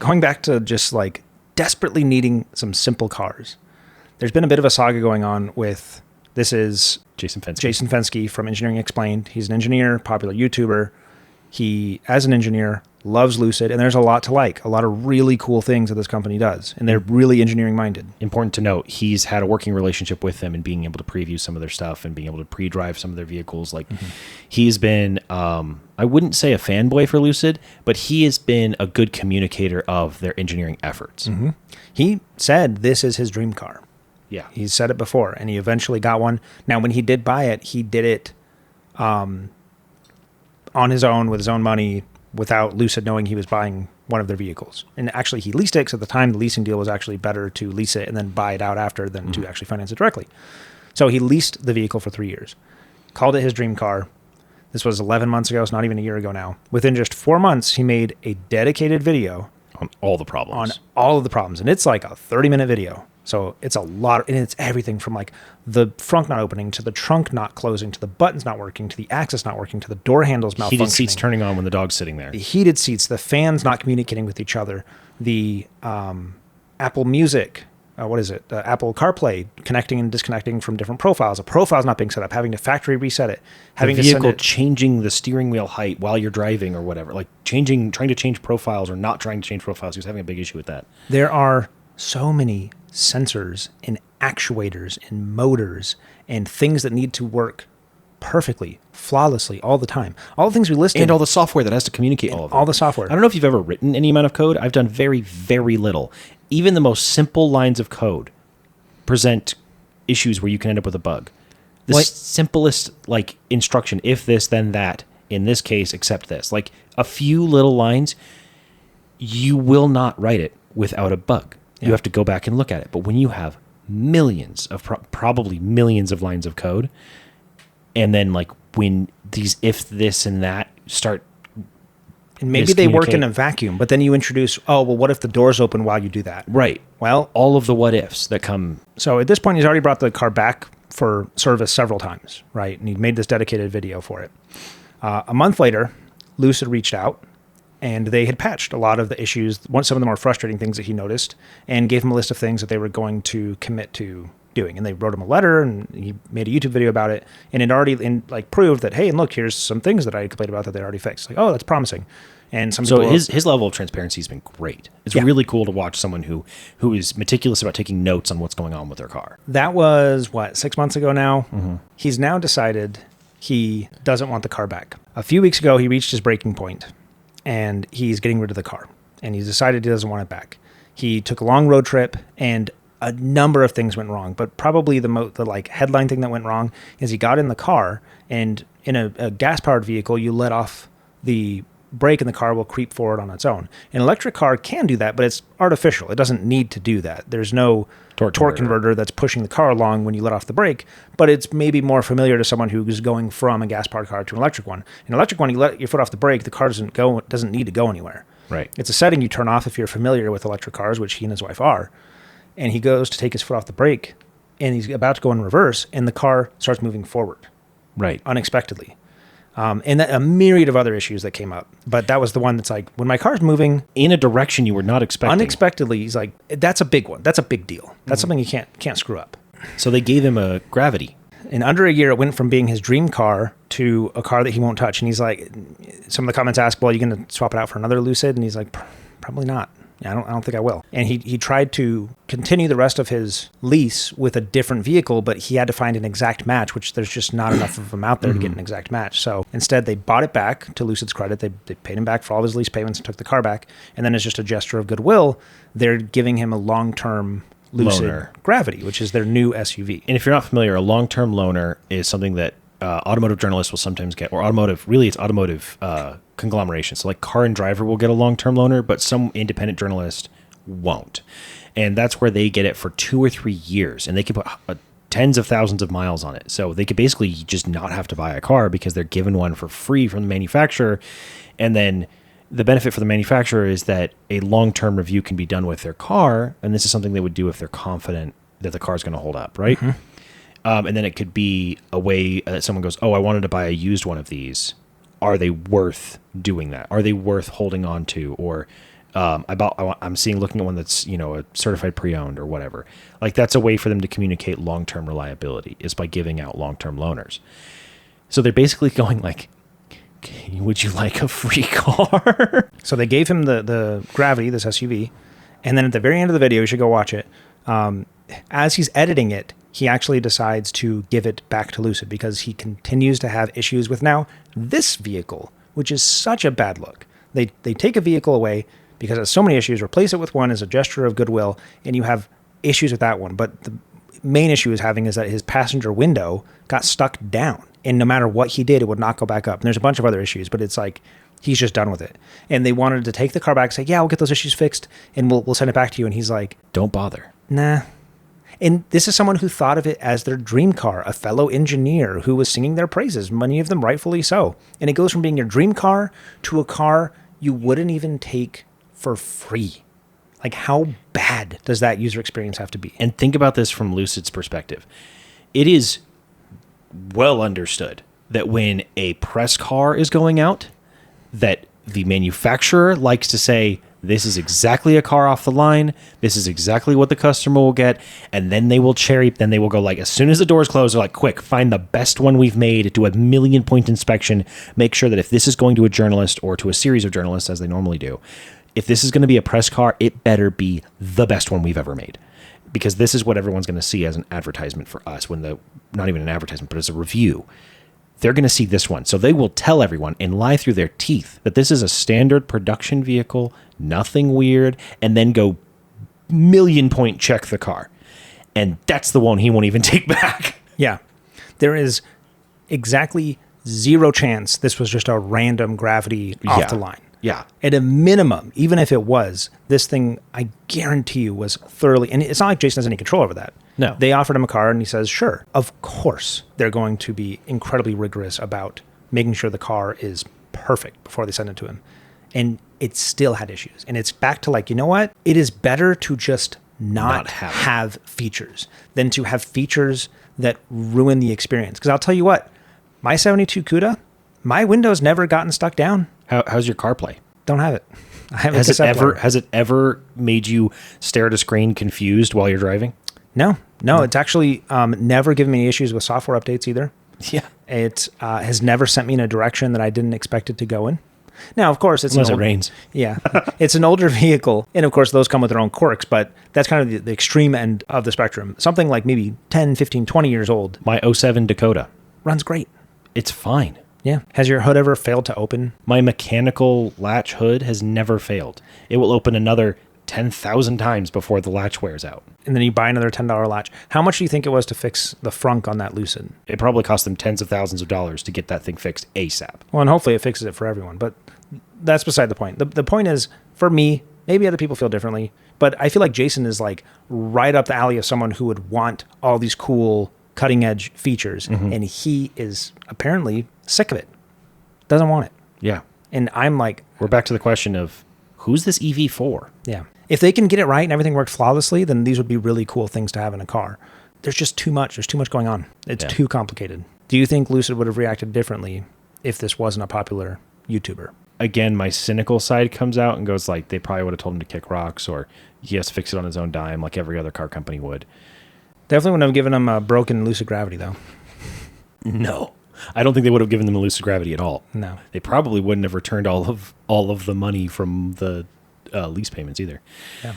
going back to just like desperately needing some simple cars. There's been a bit of a saga going on with, this is Jason Fensky from Engineering Explained. He's an engineer, popular YouTuber. He, as an engineer, loves Lucid, and there's a lot to like, a lot of really cool things that this company does, and they're really engineering minded. Important to note, he's had a working relationship with them and being able to preview some of their stuff and being able to pre-drive some of their vehicles. Like, he's been, I wouldn't say a fanboy for Lucid, but he has been a good communicator of their engineering efforts. He said this is his dream car. Yeah. He's said it before, and he eventually got one. Now, when he did buy it, he did it on his own, with his own money, without Lucid knowing he was buying one of their vehicles. And actually, he leased it because at the time, the leasing deal was actually better to lease it and then buy it out after than to actually finance it directly. So he leased the vehicle for 3 years, called it his dream car. This was 11 months ago. It's not even a year ago now. Within just 4 months, he made a dedicated video On all the problems. on all of the problems. And it's like a 30-minute video. So it's a lot, and it's everything from like the frunk not opening to the trunk not closing to the buttons not working to the axis not working to the door handles malfunctioning. Heated seats turning on when the dog's sitting there. The heated seats, the fans not communicating with each other, the Apple Music, Apple CarPlay connecting and disconnecting from different profiles. A profile's not being set up, having to factory reset it, having the to send vehicle it, changing the steering wheel height while you're driving or whatever, like trying to change profiles or not trying to change profiles. He was having a big issue with that. There are so many sensors and actuators and motors and things that need to work perfectly, flawlessly all the time. All the things we listed. And all the software that has to communicate all of it. All the software. I don't know if you've ever written any amount of code. I've done very, very little. Even the most simple lines of code present issues where you can end up with a bug. The simplest like instruction, if this, then that, in this case, except this. Like a few little lines, you will not write it without a bug. You have to go back and look at it. But when you have millions of, probably millions of lines of code, and then like when these if this and that start, and maybe they work in a vacuum, but then you introduce, what if the doors open while you do that? Right. Well, all of the what ifs that come. So at this point, he's already brought the car back for service several times, right? And he made this dedicated video for it. A month later, Lucid reached out, and they had patched a lot of the issues, some of the more frustrating things that he noticed, and gave him a list of things that they were going to commit to doing. And they wrote him a letter, and he made a YouTube video about it, and it already proved that, hey, and look, here's some things that I complained about that they already fixed. Like, that's promising. And some people, his level of transparency has been great. It's really cool to watch someone who is meticulous about taking notes on what's going on with their car. That was 6 months ago now. Mm-hmm. He's now decided he doesn't want the car back. A few weeks ago, he reached his breaking point, and he's getting rid of the car, and he's decided he doesn't want it back. He took a long road trip, and a number of things went wrong, but probably the headline thing that went wrong is he got in the car, and in a gas-powered vehicle, you let off the brake and the car will creep forward on its own. An electric car can do that, but it's artificial. It doesn't need to do that. There's no torque converter that's pushing the car along when you let off the brake, but it's maybe more familiar to someone who's going from a gas-powered car to an electric one. An electric one, you let your foot off the brake, the car doesn't need to go anywhere. Right. It's a setting you turn off if you're familiar with electric cars, which he and his wife are. And he goes to take his foot off the brake, and he's about to go in reverse, and the car starts moving forward. Right. Unexpectedly. And a myriad of other issues that came up. But that was the one that's like, when my car's moving in a direction you were not expecting. Unexpectedly, he's like, that's a big one. That's a big deal. That's something you can't screw up. So they gave him a gravity. In under a year, it went from being his dream car to a car that he won't touch. And he's like, some of the comments ask, well, are you going to swap it out for another Lucid? And he's like, probably not. I don't think I will. And he tried to continue the rest of his lease with a different vehicle, but he had to find an exact match, which there's just not enough of them out there to get an exact match. So instead, they bought it back. To Lucid's credit, they paid him back for all his lease payments and took the car back. And then as just a gesture of goodwill, they're giving him a long-term Lucid loaner. Gravity, which is their new SUV. And if you're not familiar, a long-term loaner is something that automotive journalists will sometimes get, or automotive conglomeration. So like Car and Driver will get a long-term loaner, but some independent journalist won't. And that's where they get it for 2 or 3 years, and they can put tens of thousands of miles on it. So they could basically just not have to buy a car because they're given one for free from the manufacturer. And then the benefit for the manufacturer is that a long-term review can be done with their car, and this is something they would do if they're confident that the car is going to hold up, right? Mm-hmm. And then it could be a way that someone goes, I wanted to buy a used one of these. Are they worth doing that? Are they worth holding on to? Or I'm looking at one that's, a certified pre-owned or whatever. Like, that's a way for them to communicate long-term reliability, is by giving out long-term loaners. So they're basically going like, would you like a free car? So they gave him the Gravity, this SUV, and then at the very end of the video, you should go watch it. As he's editing it, he actually decides to give it back to Lucid because he continues to have issues with now this vehicle, which is such a bad look. They take a vehicle away because it has so many issues, replace it with one as a gesture of goodwill, and you have issues with that one. But the main issue is that his passenger window got stuck down, and no matter what he did, it would not go back up. And there's a bunch of other issues, but it's like he's just done with it. And they wanted to take the car back and say, yeah, we'll get those issues fixed, and we'll send it back to you. And he's like, don't bother. Nah. And this is someone who thought of it as their dream car, a fellow engineer who was singing their praises, many of them rightfully so. And it goes from being your dream car to a car you wouldn't even take for free. Like, how bad does that user experience have to be? And think about this from Lucid's perspective. It is well understood that when a press car is going out, that the manufacturer likes to say, this is exactly a car off the line. This is exactly what the customer will get. And then they will then they will go like, as soon as the doors close, they're like, quick, find the best one we've made, do a 1,000,000-point inspection, make sure that if this is going to a journalist or to a series of journalists, as they normally do, if this is going to be a press car, it better be the best one we've ever made. Because this is what everyone's going to see as an advertisement for us, not even an advertisement, but as a review. They're going to see this one. So they will tell everyone and lie through their teeth that this is a standard production vehicle, nothing weird, and then go 1,000,000-point check the car. And that's the one he won't even take back. Yeah. There is exactly zero chance this was just a random Gravity off the line. Yeah. At a minimum, even if it was, this thing, I guarantee you, was thoroughly... And it's not like Jason has any control over that. No. They offered him a car, and he says, sure. Of course, they're going to be incredibly rigorous about making sure the car is perfect before they send it to him. And it still had issues. And it's back to like, you know what? It is better to just not have features than to have features that ruin the experience. Because I'll tell you what, my 72 CUDA, my window's never gotten stuck down. How's your CarPlay? Don't have it. I haven't. Has it ever made you stare at a screen confused while you're driving? No. It's actually never given me any issues with software updates either. Yeah. It has never sent me in a direction that I didn't expect it to go in. Now, of course, unless it rains. Yeah. It's an older vehicle. And of course, those come with their own quirks, but that's kind of the extreme end of the spectrum. Something like maybe 10, 15, 20 years old. My 07 Dakota runs great. It's fine. Yeah. Has your hood ever failed to open? My mechanical latch hood has never failed. It will open another 10,000 times before the latch wears out. And then you buy another $10 latch. How much do you think it was to fix the frunk on that Lucid? It probably cost them tens of thousands of dollars to get that thing fixed ASAP. Well, and hopefully it fixes it for everyone. But that's beside the point. The point is, for me, maybe other people feel differently, but I feel like Jason is like right up the alley of someone who would want all these cool cutting edge features. Mm-hmm. And he is apparently sick of it. Doesn't want it. Yeah. And I'm like... We're back to the question of, who's this EV for? Yeah. If they can get it right and everything worked flawlessly, then these would be really cool things to have in a car. There's just too much. There's too much going on. It's too complicated. Do you think Lucid would have reacted differently if this wasn't a popular YouTuber? Again, my cynical side comes out and goes like, they probably would have told him to kick rocks, or he has to fix it on his own dime like every other car company would. Definitely wouldn't have given him a broken Lucid Gravity, though. No. I don't think they would have given them a Lucid Gravity at all. No. They probably wouldn't have returned all of the money from the lease payments either. Yeah.